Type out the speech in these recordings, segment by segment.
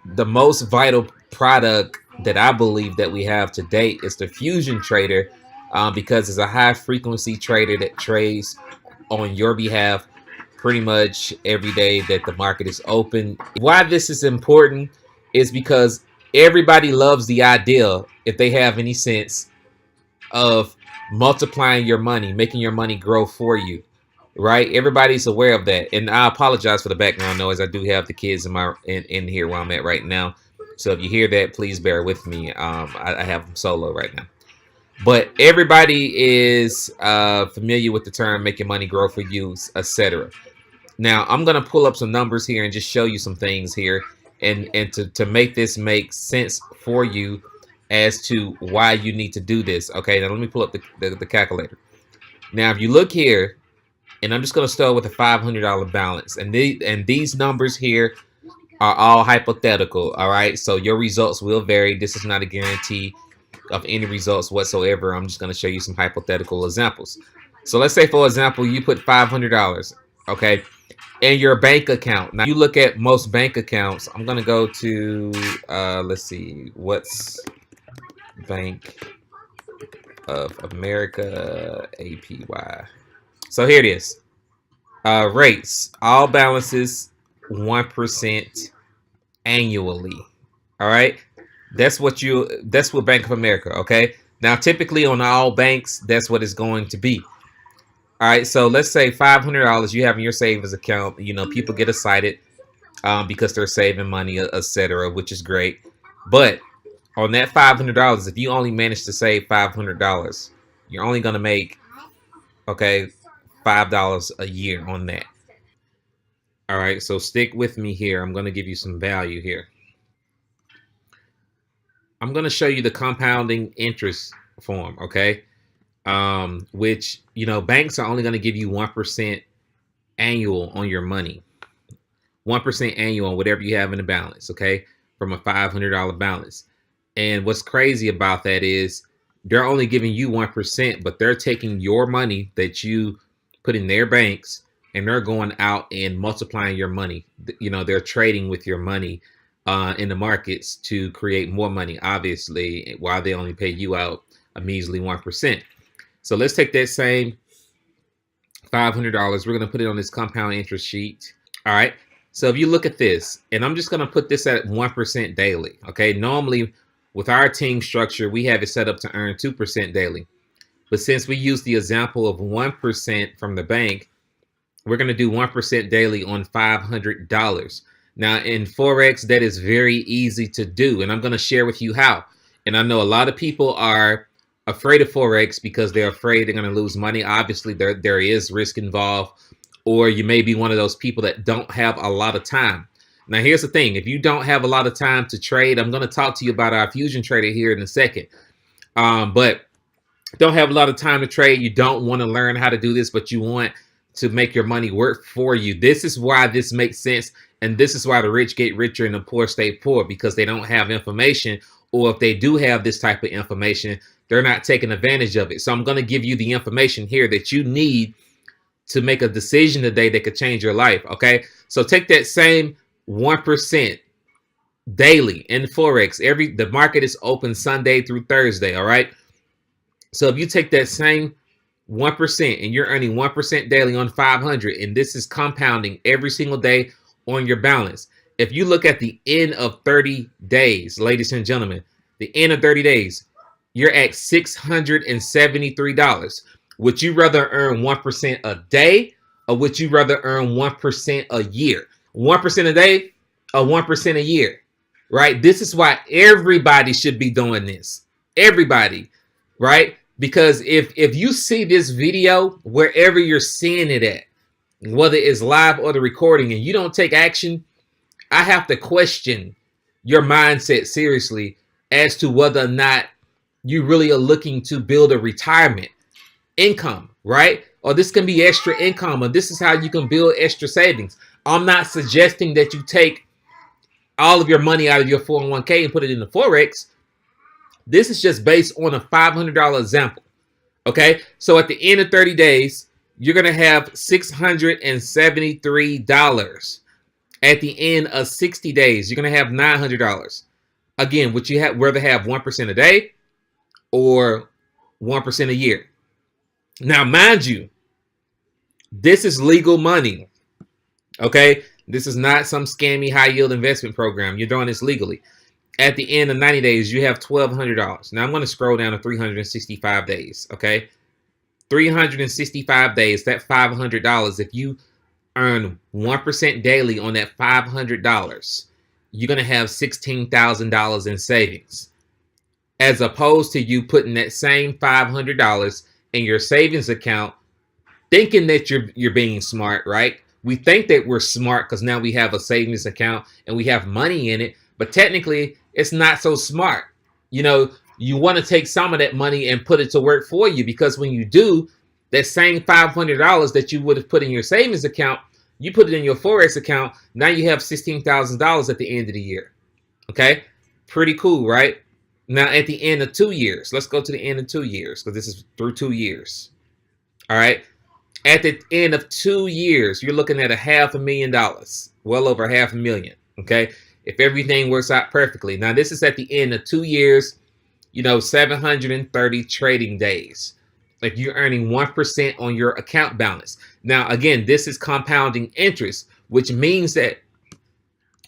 the most vital product that I believe that we have to date is the fusion trader, because it's a high frequency trader that trades on your behalf pretty much every day that the market is open. Why this is important is because everybody loves the idea, if they have any sense, of multiplying your money, making your money grow for you, right? Everybody's aware of that. And I apologize for the background noise. I do have the kids in here where I'm at right now. So if you hear that, please bear with me. I have them solo right now. But everybody is familiar with the term making money grow for you, etc. Now I'm gonna pull up some numbers here and just show you some things here, and to make this make sense for you as to why you need to do this. Okay, now let me pull up the calculator. Now if you look here, and I'm just gonna start with a $500 balance, and these numbers here are all hypothetical. All right, so your results will vary. This is not a guarantee of any results whatsoever. I'm just going to show you some hypothetical examples. So let's say, for example, you put $500, okay, in your bank account. Now you look at most bank accounts. I'm going to go to, let's see, what's Bank of America APY. So here it is. Rates, all balances 1% annually. All right. That's what Bank of America, okay? Now, typically on all banks, that's what it's going to be. All right, so let's say $500 you have in your savings account. You know, people get excited because they're saving money, etc., which is great. But on that $500, if you only manage to save $500, you're only going to make, okay, $5 a year on that. All right, so stick with me here. I'm going to give you some value here. I'm going to show you the compounding interest form, okay? Which, you know, banks are only going to give you 1% annual on your money. 1% annual on whatever you have in the balance, okay? From a $500 balance. And what's crazy about that is they're only giving you 1%, but they're taking your money that you put in their banks and they're going out and multiplying your money. You know, they're trading with your money in the markets to create more money, obviously, while they only pay you out a measly 1%. So let's take that same $500. We're going to put it on this compound interest sheet. All right. So if you look at this, and I'm just going to put this at 1% daily. Okay. Normally, with our team structure, we have it set up to earn 2% daily. But since we use the example of 1% from the bank, we're going to do 1% daily on $500. Now, in Forex, that is very easy to do, and I'm going to share with you how. And I know a lot of people are afraid of Forex because they're afraid they're going to lose money. Obviously, there is risk involved, or you may be one of those people that don't have a lot of time. Now, here's the thing. If you don't have a lot of time to trade, I'm going to talk to you about our fusion trader here in a second. But don't have a lot of time to trade. You don't want to learn how to do this, but you want to make your money work for you. This is why this makes sense. And this is why the rich get richer and the poor stay poor, because they don't have information. Or if they do have this type of information, they're not taking advantage of it. So I'm going to give you the information here that you need to make a decision today that could change your life. Okay. So take that same 1% daily in Forex. The market is open Sunday through Thursday. All right. So if you take that same 1% and you're earning 1% daily on 500, and this is compounding every single day on your balance. If you look at the end of 30 days, ladies and gentlemen, the end of 30 days, you're at $673. Would you rather earn 1% a day, or would you rather earn 1% a year? 1% a day or 1% a year, right? This is why everybody should be doing this. Everybody, right? Because if you see this video wherever you're seeing it at, whether it's live or the recording, and you don't take action, I have to question your mindset seriously as to whether or not you really are looking to build a retirement income, right? Or this can be extra income, or this is how you can build extra savings. I'm not suggesting that you take all of your money out of your 401k and put it into Forex. This is just based on a $500 example. Okay, so at the end of 30 days, you're going to have $673. At the end of 60 days, you're going to have $900. Again, would you rather have 1% a day or 1% a year? Now, mind you, this is legal money. Okay? This is not some scammy high yield investment program. You're doing this legally. At the end of 90 days, you have $1,200. Now, I'm going to scroll down to 365 days. Okay? 365 days, that $500. If you earn 1% daily on that $500, you're going to have $16,000 in savings, as opposed to you putting that same $500 in your savings account thinking that you're being smart, right? We think that we're smart because now we have a savings account and we have money in it, but technically it's not so smart. You know, you want to take some of that money and put it to work for you, because when you do, that same $500 that you would have put in your savings account, you put it in your Forex account. Now you have $16,000 at the end of the year. Okay? Pretty cool, right? Now at the end of 2 years, let's go to the end of 2 years because this is through 2 years. All right? At the end of 2 years, you're looking at $500,000, well over $500,000. Okay? If everything works out perfectly. Now this is at the end of 2 years, 730 trading days. Like, you're earning 1% on your account balance. Now, again, this is compounding interest, which means that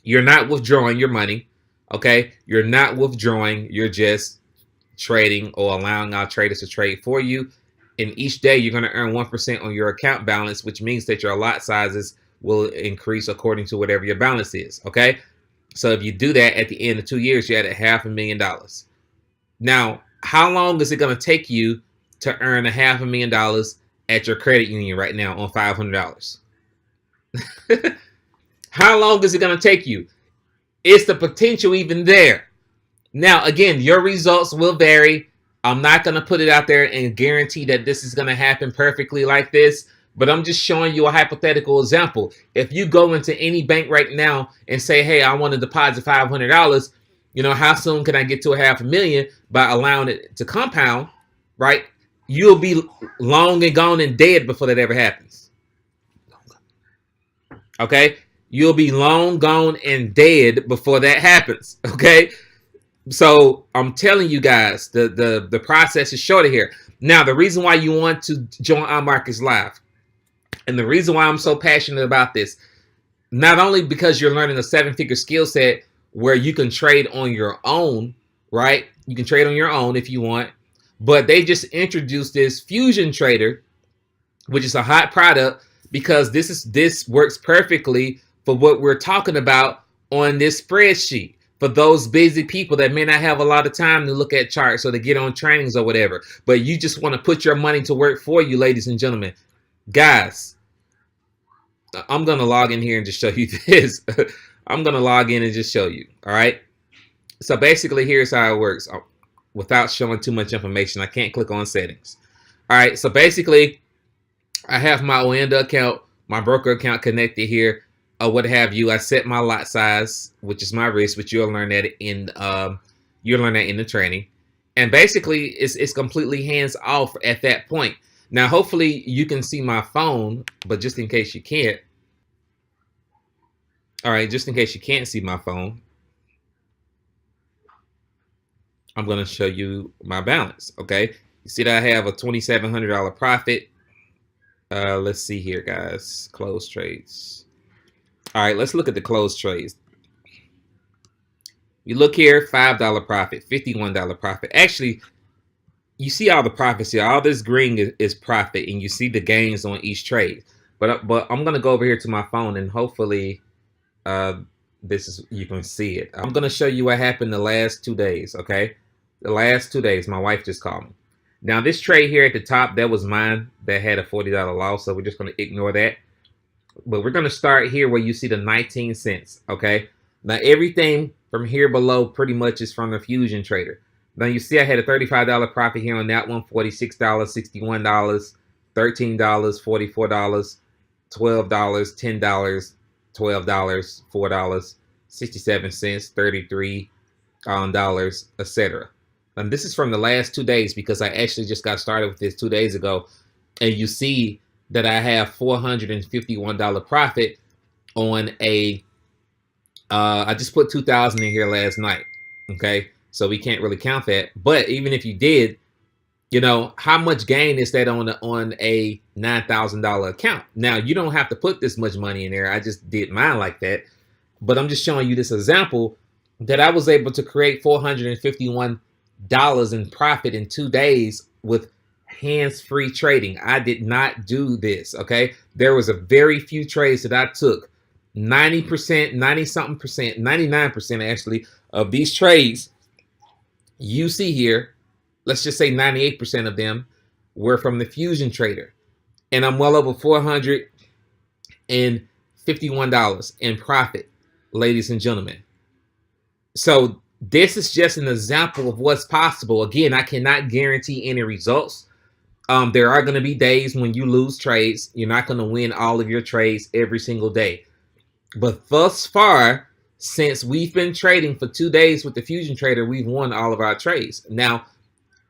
you're not withdrawing your money. Okay? You're not withdrawing. You're just trading or allowing our traders to trade for you. And each day you're going to earn 1% on your account balance, which means that your lot sizes will increase according to whatever your balance is. Okay? So if you do that at the end of 2 years, you're at $500,000. Now, how long is it going to take you to earn $500,000 at your credit union right now on $500? How long is it going to take you? Is the potential even there? Now, again, your results will vary. I'm not going to put it out there and guarantee that this is going to happen perfectly like this, but I'm just showing you a hypothetical example. If you go into any bank right now and say, hey, I want to deposit $500, how soon can I get to $500,000 by allowing it to compound, right? You'll be long and gone and dead before that ever happens. Okay? You'll be long gone and dead before that happens. Okay? So I'm telling you guys, the process is shorter here. Now, the reason why you want to join our Markets Live, and the reason why I'm so passionate about this, not only because you're learning a 7-figure skill set where you can trade on your own, right? You can trade on your own if you want, but they just introduced this Fusion Trader, which is a hot product, because this works perfectly for what we're talking about on this spreadsheet. For those busy people that may not have a lot of time to look at charts or to get on trainings or whatever, but you just want to put your money to work for you, ladies and gentlemen. Guys, I'm going to log in here and just show you this. I'm going to log in and just show you. All right. So basically, here's how it works. Without showing too much information, I can't click on settings. All right. So basically, I have my Oanda account, my broker account connected here, or what have you. I set my lot size, which is my risk, which you'll learn that in the training. And basically, it's completely hands off at that point. Now, hopefully, you can see my phone, but just in case you can't. All right, just in case you can't see my phone, I'm going to show you my balance, okay? You see that I have a $2,700 profit. Let's see here, guys. Close trades. All right, let's look at the closed trades. You look here, $5 profit, $51 profit. Actually, you see all the profits here. All this green is profit, and you see the gains on each trade. But I'm going to go over here to my phone, and hopefully you can see it. I'm going to show you what happened the last 2 days, okay? The last 2 days, my wife just called me. Now, this trade here at the top, that was mine. That had a $40 loss, so we're just going to ignore that. But we're going to start here where you see the 19 cents, okay? Now, everything from here below pretty much is from the Fusion Trader. Now, you see I had a $35 profit here on that one, $46, $61, $13, $44, $12, $10, $12, $4, 67 cents, 33 dollars, etc. And this is from the last 2 days because I actually just got started with this 2 days ago. And you see that I have $451 profit on a I just put 2,000 in here last night. Okay, so we can't really count that. But even if you did, you know, how much gain is that on a $9,000 account? Now you don't have to put this much money in there. I just did mine like that, but I'm just showing you this example that I was able to create $451 in profit in 2 days with hands-free trading. I did not do this. Okay, there was a very few trades that I took. 90%, 90 something percent, 99% actually of these trades you see here, let's just say 98% of them were from the Fusion Trader. And I'm well over $451 in profit, ladies and gentlemen. So this is just an example of what's possible. Again, I cannot guarantee any results. There are going to be days when you lose trades. You're not going to win all of your trades every single day. But thus far, since we've been trading for 2 days with the Fusion Trader, we've won all of our trades. Now,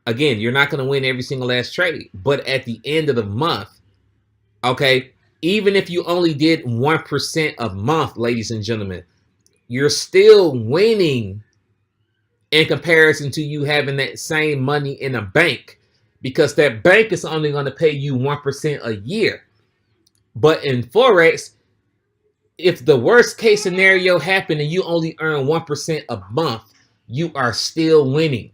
again, you're not going to win every single last trade. But at the end of the month, okay, even if you only did 1% a month, ladies and gentlemen, you're still winning in comparison to you having that same money in a bank, because that bank is only going to pay you 1% a year. But in Forex, if the worst case scenario happened and you only earn 1% a month, you are still winning.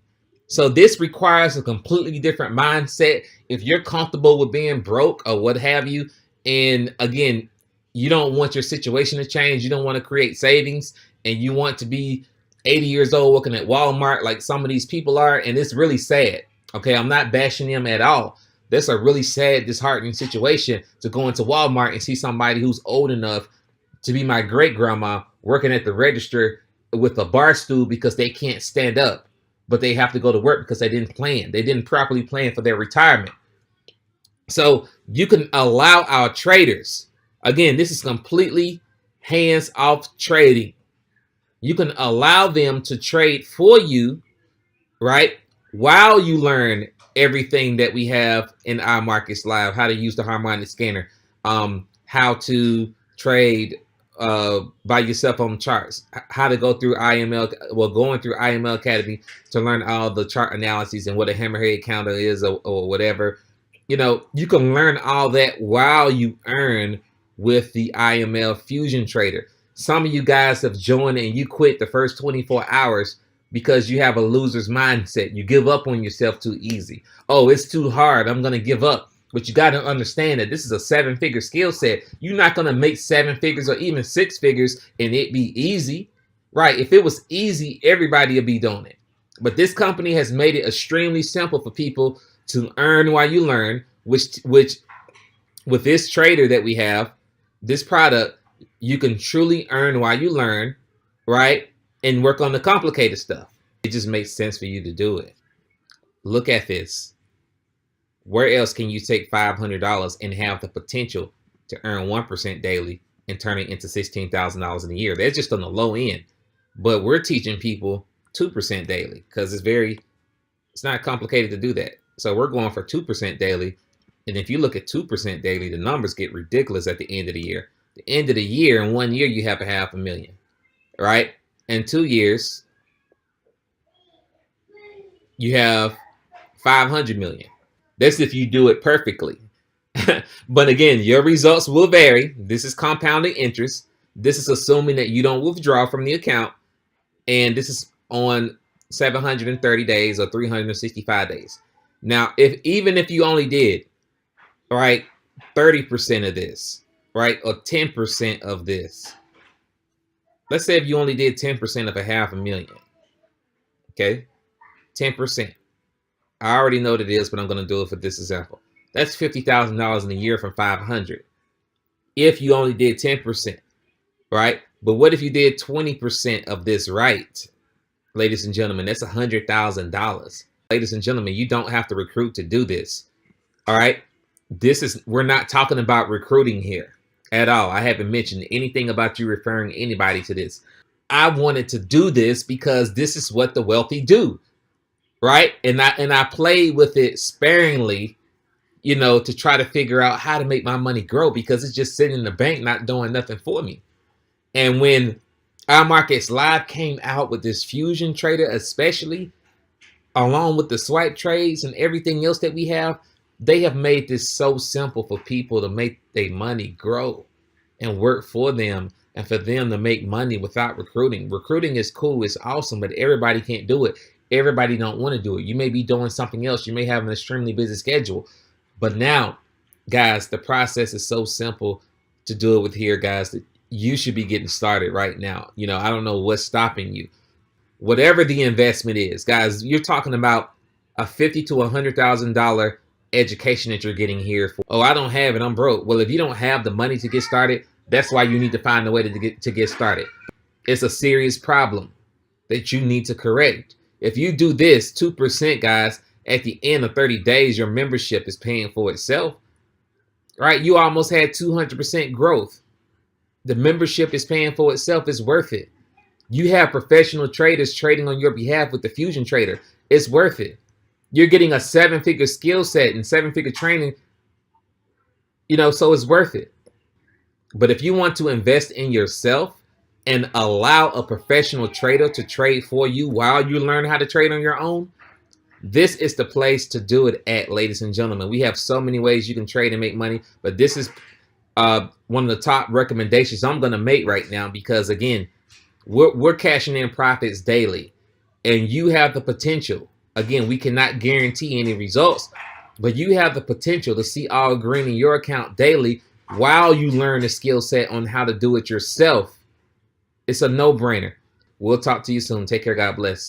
So this requires a completely different mindset. If you're comfortable with being broke or what have you, and again, you don't want your situation to change, you don't want to create savings, and you want to be 80 years old working at Walmart like some of these people are, and it's really sad. Okay, I'm not bashing them at all. That's a really sad, disheartening situation to go into Walmart and see somebody who's old enough to be my great grandma working at the register with a bar stool because they can't stand up, but they have to go to work because they didn't plan. They didn't properly plan for their retirement. So you can allow our traders, again, this is completely hands-off trading. You can allow them to trade for you, right? While you learn everything that we have in our markets live, how to use the harmonic scanner, how to trade by yourself on charts, how to go through IML, going through IML Academy to learn all the chart analyses and what a hammerhead counter is or whatever. You know, you can learn all that while you earn with the IML Fusion Trader. Some of you guys have joined and you quit the first 24 hours because you have a loser's mindset. You give up on yourself too easy. Oh, it's too hard, I'm going to give up. But you got to understand that this is a 7-figure skill set. You're not going to make 7 figures or even 6 figures and it be easy, right? If it was easy, everybody would be doing it. But this company has made it extremely simple for people to earn while you learn, which with this trader that we have, this product, you can truly earn while you learn, right? And work on the complicated stuff. It just makes sense for you to do it. Look at this. Where else can you take $500 and have the potential to earn 1% daily and turn it into $16,000 in a year? That's just on the low end. But we're teaching people 2% daily because it's not complicated to do that. So we're going for 2% daily. And if you look at 2% daily, the numbers get ridiculous at the end of the year. The end of the year, in 1 year, you have $500,000, right? In 2 years, you have 500 million. That's if you do it perfectly. But again, your results will vary. This is compounding interest. This is assuming that you don't withdraw from the account. And this is on 730 days or 365 days. Now, even if you only did, right, 30% of this, right, or 10% of this. Let's say if you only did 10% of $500,000, okay, 10%. I already know what it is, but I'm going to do it for this example. That's $50,000 in a year from 500. If you only did 10%, right? But what if you did 20% of this right? Ladies and gentlemen, that's $100,000. Ladies and gentlemen, you don't have to recruit to do this. All right? We're not talking about recruiting here at all. I haven't mentioned anything about you referring anybody to this. I wanted to do this because this is what the wealthy do. Right? And I played with it sparingly, you know, to try to figure out how to make my money grow because it's just sitting in the bank not doing nothing for me. And when Our Markets Live came out with this fusion trader, especially along with the swipe trades and everything else that we have. They have made this so simple for people to make their money grow and work for them, and for them to make money without recruiting. Recruiting is cool, it's awesome, but everybody can't do it. Everybody don't want to do it. You may be doing something else. You may have an extremely busy schedule. But now, guys, the process is so simple to do it with here, guys, that you should be getting started right now. I don't know what's stopping you. Whatever the investment is, guys, you're talking about a $50,000 to $100,000 education that you're getting here for. Oh, I don't have it, I'm broke. Well, if you don't have the money to get started, that's why you need to find a way to get started. It's a serious problem that you need to correct. If you do this 2%, guys, at the end of 30 days, your membership is paying for itself, right? You almost had 200% growth. The membership is paying for itself. It's worth it. You have professional traders trading on your behalf with the Fusion Trader. It's worth it. You're getting a 7-figure skill set and 7-figure training, so it's worth it. But if you want to invest in yourself and allow a professional trader to trade for you while you learn how to trade on your own, this is the place to do it at, ladies and gentlemen. We have so many ways you can trade and make money, but this is one of the top recommendations I'm going to make right now, because again, we're cashing in profits daily, and you have the potential. Again, we cannot guarantee any results, but you have the potential to see all green in your account daily while you learn the skill set on how to do it yourself. It's a no-brainer. We'll talk to you soon. Take care. God bless.